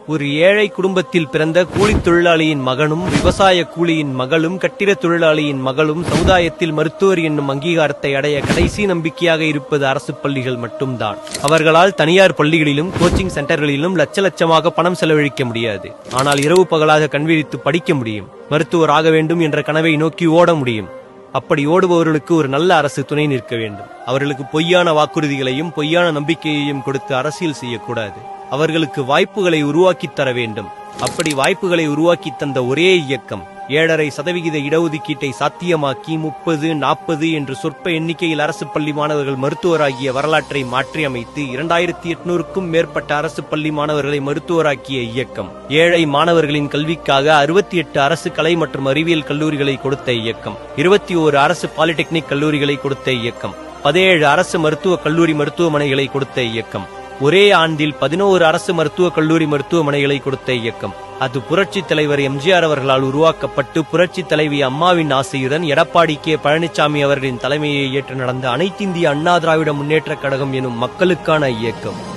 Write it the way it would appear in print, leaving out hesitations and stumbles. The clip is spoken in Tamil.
ஒரு ஏழை குடும்பத்தில் பிறந்த கூலித் தொழிலாளியின் மகனும் விவசாய கூலியின் மகளும் கட்டிடத் தொழிலாளியின் மகளும் சமுதாயத்தில் மருத்துவர் என்னும் அங்கீகாரத்தை அடைய கடைசி நம்பிக்கையாக இருப்பது அரசு பள்ளிகள் மட்டும்தான். அவர்களால் தனியார் பள்ளிகளிலும் கோச்சிங் சென்டர்களிலும் லட்ச லட்சமாக பணம் செலவழிக்க முடியாது. ஆனால் இரவு பகலாக கண்விழித்து படிக்க முடியும். மருத்துவர் ஆக வேண்டும் என்ற கனவை நோக்கி ஓட முடியும். அப்படி ஓடுபவர்களுக்கு ஒரு நல்ல அரசு துணை நிற்க வேண்டும். அவர்களுக்கு பொய்யான வாக்குறுதிகளையும் பொய்யான நம்பிக்கையையும் கொடுத்து அரசியல் செய்யக்கூடாது. அவர்களுக்கு வாய்ப்புகளை உருவாக்கித் தர வேண்டும். அப்படி வாய்ப்புகளை உருவாக்கி தந்த ஒரே இயக்கம் 7.5% இடஒதுக்கீட்டை சாத்தியமாக்கி 30, 40 என்று சொற்ப எண்ணிக்கையில் அரசு பள்ளி மாணவர்கள் மருத்துவராகிய வரலாற்றை மாற்றி அமைத்து 2800க்கும் மேற்பட்ட அரசு பள்ளி மாணவர்களை மருத்துவராக்கிய இயக்கம். ஏழை மாணவர்களின் கல்விக்காக 68 அரசு கலை மற்றும் அறிவியல் கல்லூரிகளை கொடுத்த இயக்கம். 21 அரசு பாலிடெக்னிக் கல்லூரிகளை கொடுத்த இயக்கம். 17 அரசு மருத்துவக் கல்லூரி மருத்துவமனைகளை கொடுத்த இயக்கம். ஒரே ஆண்டில் 11 அரசு மருத்துவக் கல்லூரி மருத்துவமனைகளை கொடுத்த இயக்கம். அது புரட்சித் தலைவர் எம்ஜிஆர் அவர்களால் உருவாக்கப்பட்டு புரட்சித் தலைவி அம்மாவின் ஆசையுடன் எடப்பாடி கே பழனிசாமி அவர்களின் தலைமையை ஏற்று நடந்த அனைத்திந்திய அண்ணா திராவிட முன்னேற்றக் கழகம் எனும் மக்களுக்கான இயக்கம்.